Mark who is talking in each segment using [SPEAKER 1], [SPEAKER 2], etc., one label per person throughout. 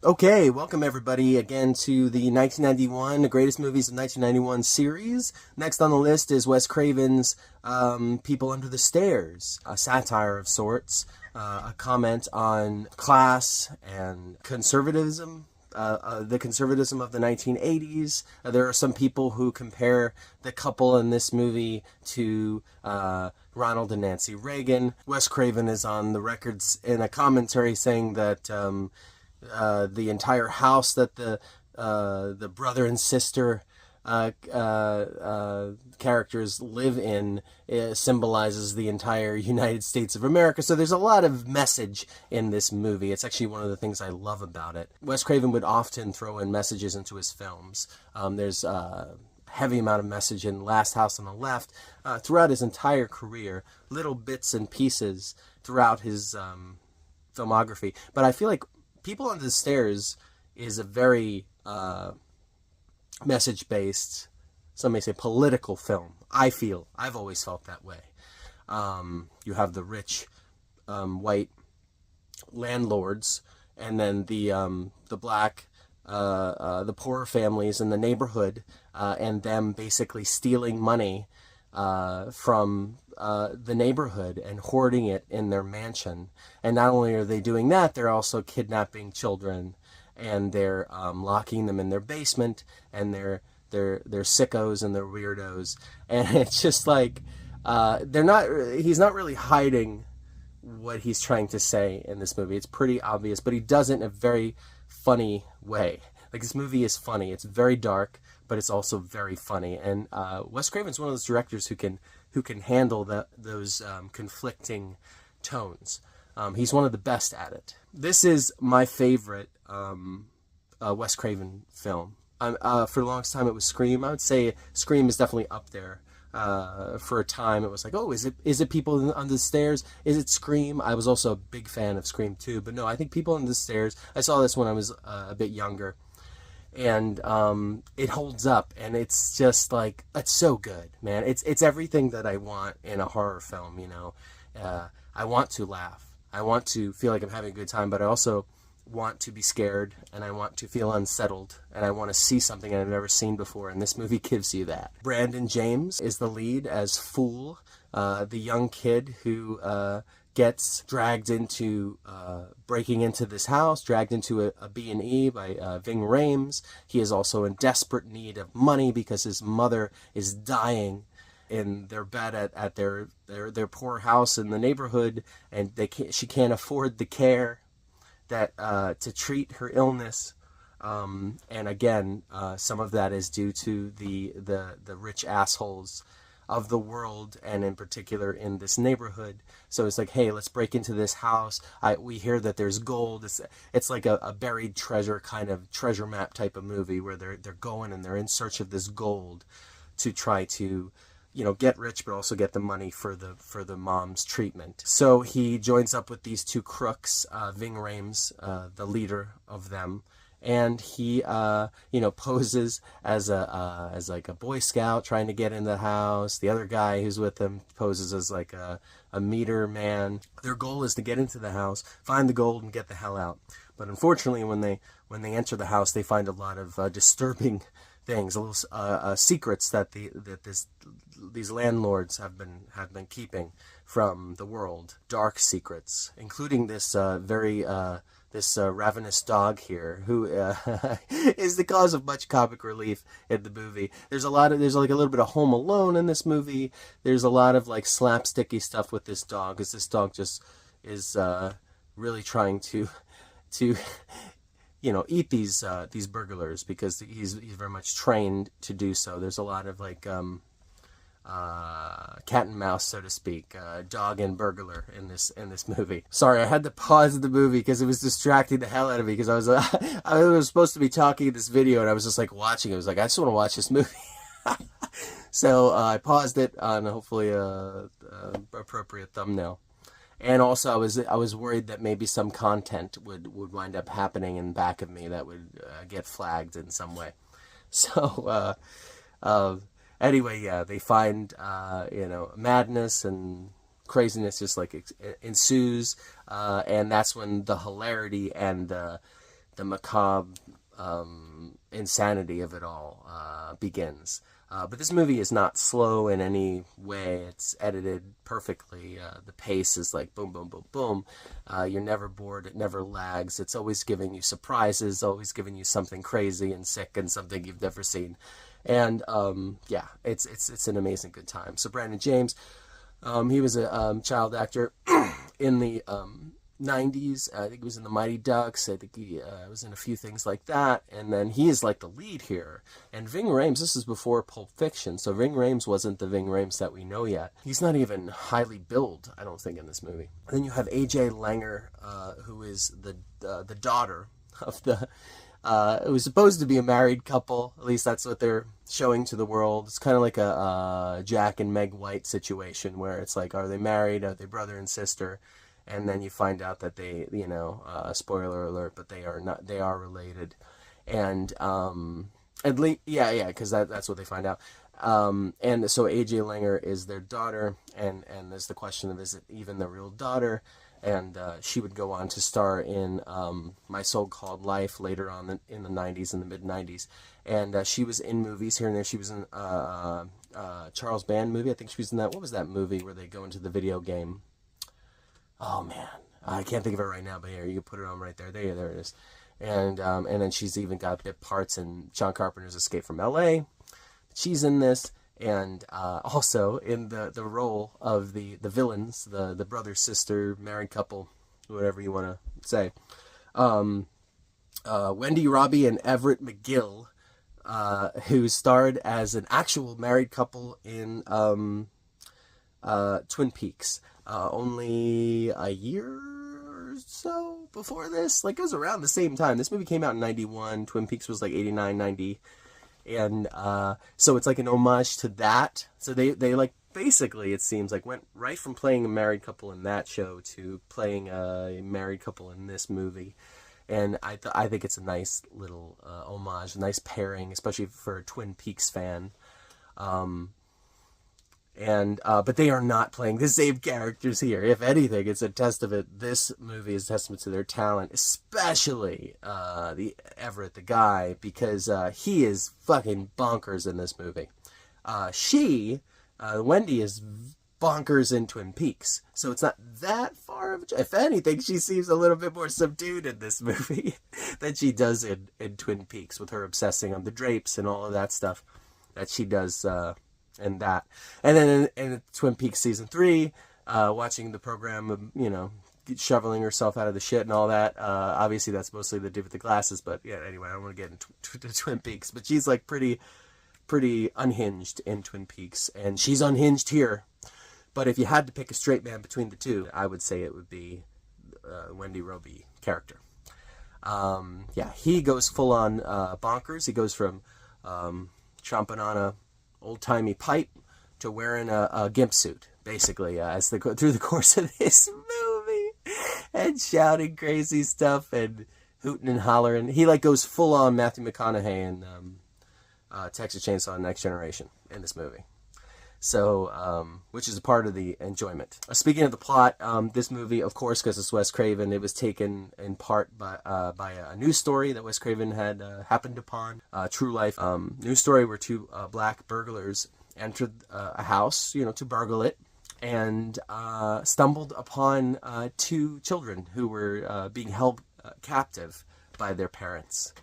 [SPEAKER 1] Okay, welcome everybody again to the 1991, the greatest movies of 1991 series. Next on the list is Wes Craven's People Under the Stairs, a satire of sorts, a comment on class and conservatism. The conservatism of the 1980s. There are some people who compare the couple in this movie to Ronald and Nancy Reagan. Wes Craven is on the records in a commentary saying that the entire house that the brother and sister characters live in symbolizes the entire United States of America. So there's a lot of message in this movie. It's actually one of the things I love about it. Wes Craven would often throw in messages into his films. There's heavy amount of message in Last House on the Left throughout his entire career, little bits and pieces throughout his filmography. But I feel like People Under the Stairs is a very message-based, some may say political film. I've always felt that way. You have the rich white landlords, and then the black, the poorer families in the neighborhood, and them basically stealing money from the neighborhood and hoarding it in their mansion. And not only are they doing that, they're also kidnapping children, and they're locking them in their basement, and they're sickos and they're weirdos. And it's just like he's not really hiding what he's trying to say in this movie. It's pretty obvious, but he does it in a very funny way. Like, this movie is funny. It's very dark, but it's also very funny. And Wes Craven's one of those directors who can handle those conflicting tones. He's one of the best at it. This is my favorite Wes Craven film. For the longest time, it was Scream. I would say Scream is definitely up there. For a time, it was like, oh, is it People Under the Stairs? Is it Scream? I was also a big fan of Scream too, but no, I think People Under the Stairs. I saw this when I was a bit younger, and it holds up, and it's just like, it's so good, man. It's everything that I want in a horror film. I want to laugh, I want to feel like I'm having a good time, but I also want to be scared, and I want to feel unsettled, and I want to see something I've never seen before, and this movie gives you that. Brandon James is the lead as Fool, the young kid who gets dragged into breaking into this house, dragged into a B&E by Ving Rhames. He is also in desperate need of money because his mother is dying in their bed at their poor house in the neighborhood, and she can't afford the care that to treat her illness, and again, some of that is due to the rich assholes of the world, and in particular in this neighborhood. So it's like, hey, let's break into this house. We hear that there's gold. It's like a buried treasure kind of treasure map type of movie where they're going and they're in search of this gold to try to get rich, but also get the money for the mom's treatment. So he joins up with these two crooks, Ving Rhames, the leader of them, and he poses as like a Boy Scout trying to get in the house. The other guy who's with him poses as like a meter man. Their goal is to get into the house, find the gold, and get the hell out. But unfortunately, when they enter the house, they find a lot of disturbing things, little secrets that these landlords have been keeping from the world. Dark secrets, including this ravenous dog here, who is the cause of much comic relief in the movie. There's like a little bit of Home Alone in this movie. There's a lot of like slapsticky stuff with this dog, because this dog just is really trying to eat these burglars, because he's very much trained to do so. There's a lot of like cat and mouse, so to speak, dog and burglar in this movie. Sorry, I had to pause the movie because it was distracting the hell out of me, because I was supposed to be talking in this video, and I was just like watching it. I was like, I just want to watch this movie. So I paused it on hopefully a appropriate thumbnail. And also, I was worried that maybe some content would wind up happening in back of me that would get flagged in some way. So anyway, yeah, they find madness and craziness just like ensues, and that's when the hilarity and the the macabre insanity of it all begins. But this movie is not slow in any way. It's edited perfectly. The pace is like boom, boom, boom, boom. You're never bored. It never lags. It's always giving you surprises, always giving you something crazy and sick and something you've never seen. And yeah, it's an amazing good time. So Brandon James, he was a child actor in the 90s. I think he was in the Mighty Ducks. I think he was in a few things like that. And then he is like the lead here. And Ving Rhames, this is before Pulp Fiction, so Ving Rhames wasn't the Ving Rhames that we know yet. He's not even highly billed, I don't think, in this movie. And then you have AJ Langer, who is the daughter of the... it was supposed to be a married couple. At least that's what they're showing to the world. It's kind of like a Jack and Meg White situation where it's like, are they married? Are they brother and sister? And then you find out that they, you know, spoiler alert, but they are not. They are related, and at least, yeah, because that's what they find out. And so AJ Langer is their daughter, and there's the question of, is it even the real daughter? And she would go on to star in My So-Called Life later on in the 90s, in the mid-90s. And she was in movies here and there. She was in Charles Band movie. I think she was in that. What was that movie where they go into the video game? Oh, man. I can't think of it right now, but here, you can put it on right there. There it is. And then she's even got bit parts in John Carpenter's Escape from L.A. She's in this. And also in the role of the villains, the brother-sister married couple, whatever you want to say. Wendy Robbie and Everett McGill, who starred as an actual married couple in Twin Peaks. Only a year or so before this. Like, it was around the same time. This movie came out in 91. Twin Peaks was like 89, 90. And so it's like an homage to that. So they like, basically, it seems like, went right from playing a married couple in that show to playing a married couple in this movie. And I think it's a nice little homage, a nice pairing, especially for a Twin Peaks fan. But they are not playing the same characters here. If anything, it's a testament. This movie is a testament to their talent, especially the Everett, the guy, because he is fucking bonkers in this movie. Wendy, is bonkers in Twin Peaks, so it's not that far of a... If anything, she seems a little bit more subdued in this movie than she does in Twin Peaks, with her obsessing on the drapes and all of that stuff that she does... and that. And then in Twin Peaks Season 3, watching the program, you know, shoveling herself out of the shit and all that. Obviously, that's mostly the dude with the glasses, but yeah, anyway, I don't want to get into Twin Peaks. But she's, like, pretty unhinged in Twin Peaks, and she's unhinged here. But if you had to pick a straight man between the two, I would say it would be Wendy Robbie character. Yeah, he goes full-on bonkers. He goes from chomping on a old-timey pipe to wearing a gimp suit, basically, through the course of this movie, and shouting crazy stuff and hooting and hollering. He like goes full-on Matthew McConaughey in Texas Chainsaw Next Generation in this movie. So, which is a part of the enjoyment. Speaking of the plot, this movie, of course, because it's Wes Craven, it was taken in part by a news story that Wes Craven had happened upon. True life news story where two black burglars entered a house, you know, to burgle it, and stumbled upon two children who were being held captive by their parents.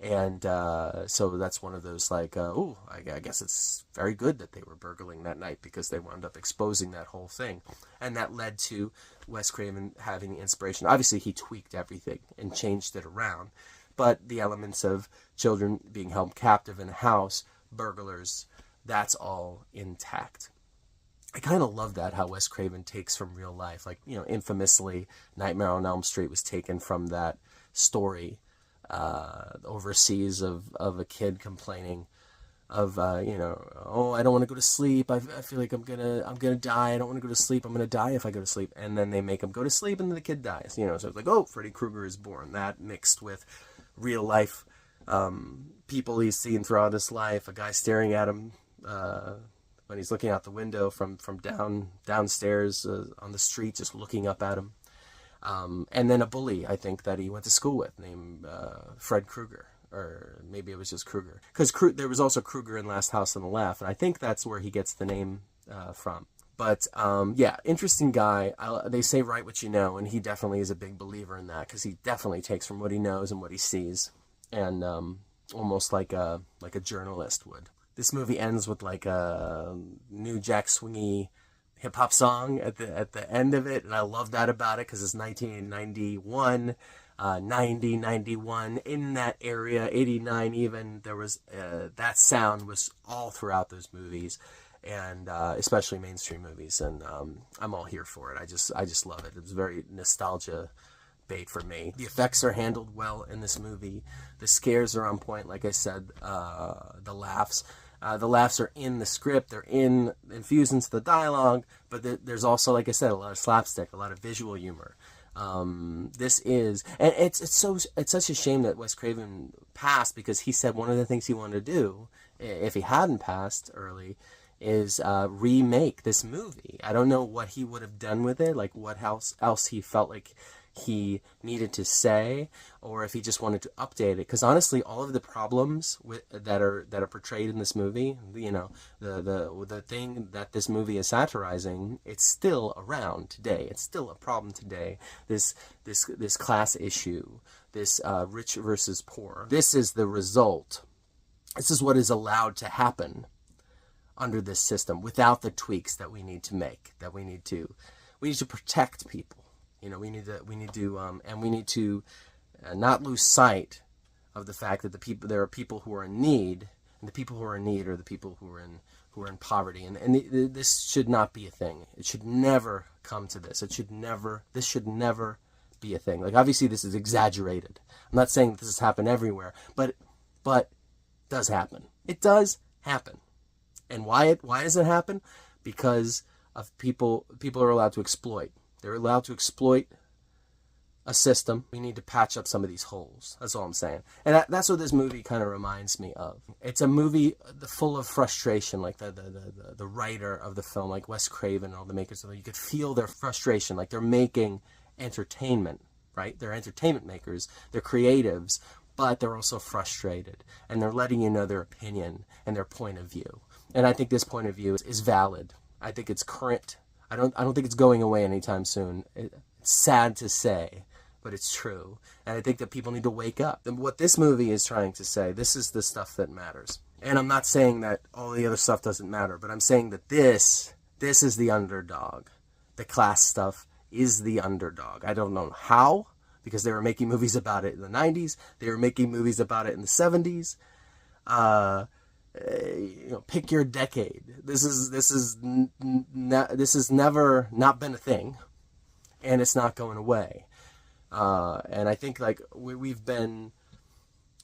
[SPEAKER 1] And so that's one of those, like, I guess it's very good that they were burgling that night, because they wound up exposing that whole thing. And that led to Wes Craven having the inspiration. Obviously, he tweaked everything and changed it around. But the elements of children being held captive in a house, burglars, that's all intact. I kind of love that, how Wes Craven takes from real life. Like, you know, infamously, Nightmare on Elm Street was taken from that story overseas of a kid complaining of you know, oh, I don't want to go to sleep, I feel like I'm gonna die, I don't want to go to sleep, I'm gonna die if I go to sleep. And then they make him go to sleep and then the kid dies, you know. So it's like, oh, Freddy Krueger is born. That mixed with real life people he's seen throughout his life, a guy staring at him when he's looking out the window from downstairs on the street, just looking up at him. And then a bully, I think, that he went to school with named Fred Krueger. Or maybe it was just Krueger. Because there was also Krueger in Last House on the Left, and I think that's where he gets the name from. But yeah, interesting guy. They say write what you know, and he definitely is a big believer in that, because he definitely takes from what he knows and what he sees, and almost like a journalist would. This movie ends with like a New Jack Swingy hip hop song at the end of it, and I love that about it, because it's 1991. 90, 91, in that area, 89 even, there was, that sound was all throughout those movies, and especially mainstream movies, and I'm all here for it. I just love it. It was very nostalgia bait for me. The effects are handled well in this movie. The scares are on point, like I said. The laughs are in the script. They're infused into the dialogue, but there's also, like I said, a lot of slapstick, a lot of visual humor. This is, and it's such a shame that Wes Craven passed, because he said one of the things he wanted to do, if he hadn't passed early, is remake this movie. I don't know what he would have done with it, like what else he felt like he needed to say, or if he just wanted to update it. Because honestly, all of the problems that are portrayed in this movie, you know, the thing that this movie is satirizing, it's still around today. It's still a problem today. This class issue, this rich versus poor. This is the result. This is what is allowed to happen under this system without the tweaks that we need to make. That we need to protect people. You know, we need to not lose sight of the fact that there are people who are in need, and the people who are in need are the people who are in poverty, and this should not be a thing. It should never come to this. This should never be a thing. Like, obviously this is exaggerated. I'm not saying this has happened everywhere, but it does happen. It does happen. And why does it happen? Because of people are allowed to exploit. They're allowed to exploit a system. We need to patch up some of these holes. That's all I'm saying. And that's what this movie kind of reminds me of. It's a movie full of frustration, like the writer of the film, like Wes Craven and all the makers of it. You could feel their frustration, like they're making entertainment, right? They're entertainment makers. They're creatives, but they're also frustrated. And they're letting you know their opinion and their point of view. And I think this point of view is valid. I think it's current. I don't think it's going away anytime soon. It's sad to say, but it's true. And I think that people need to wake up. And what this movie is trying to say, this is the stuff that matters. And I'm not saying that all the other stuff doesn't matter, but I'm saying that this is the underdog. The class stuff is the underdog. I don't know how, because they were making movies about it in the 90s. They were making movies about it in the 70s. Pick your decade. This is never not been a thing, and it's not going away. And I think like we've been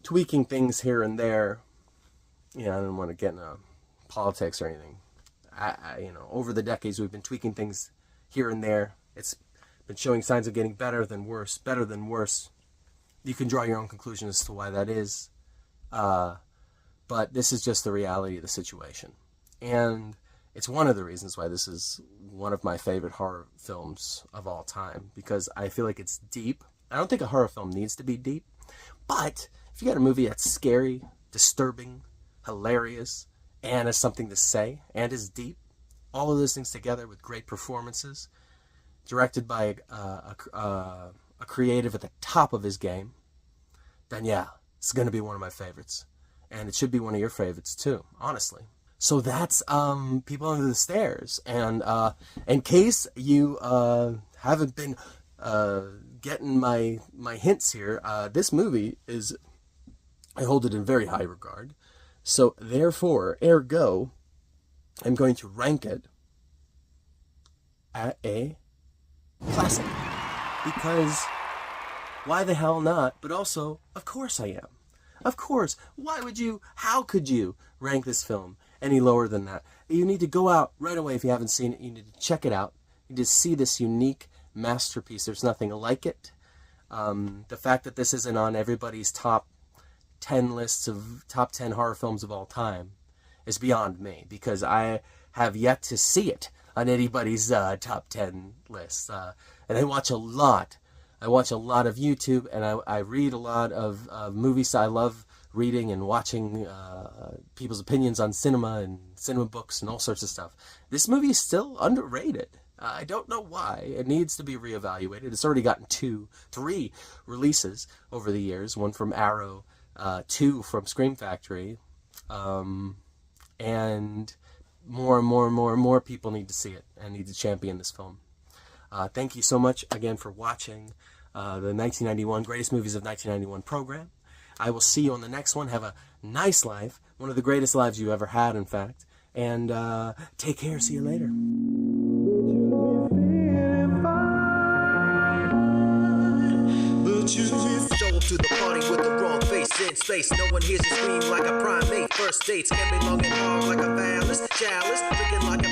[SPEAKER 1] tweaking things here and there. You know, I don't want to get into politics or anything. Over the decades we've been tweaking things here and there. It's been showing signs of getting better than worse. You can draw your own conclusion as to why that is. But this is just the reality of the situation. And it's one of the reasons why this is one of my favorite horror films of all time, because I feel like it's deep. I don't think a horror film needs to be deep, but if you got a movie that's scary, disturbing, hilarious, and has something to say, and is deep, all of those things together with great performances, directed by a creative at the top of his game, then yeah, it's going to be one of my favorites. And it should be one of your favorites too, honestly. So that's People Under the Stairs. And in case you haven't been getting my hints here, this movie is, I hold it in very high regard. So therefore, ergo, I'm going to rank it at a classic. Because why the hell not? But also, of course I am. Of course. How could you rank this film any lower than that? You need to go out right away if you haven't seen it. You need to check it out. You need to see this unique masterpiece. There's nothing like it. The fact that this isn't on everybody's top 10 lists of top 10 horror films of all time is beyond me, because I have yet to see it on anybody's top 10 list. And I watch a lot I watch a lot of YouTube, and I read a lot of movies. I love reading and watching people's opinions on cinema and cinema books and all sorts of stuff. This movie is still underrated. I don't know why. It needs to be reevaluated. It's already gotten 3 releases over the years. One from Arrow, 2 from Scream Factory, and more people need to see it and need to champion this film. Thank you so much again for watching the 1991 Greatest Movies of 1991 program. I will see you on the next one. Have a nice life, one of the greatest lives you ever had, in fact. And take care. See you later.
[SPEAKER 2] Show up to the party with the wrong face in space. No one hears you scream like a primate. First dates can be long and hard like a phallus. Chalice, drinking like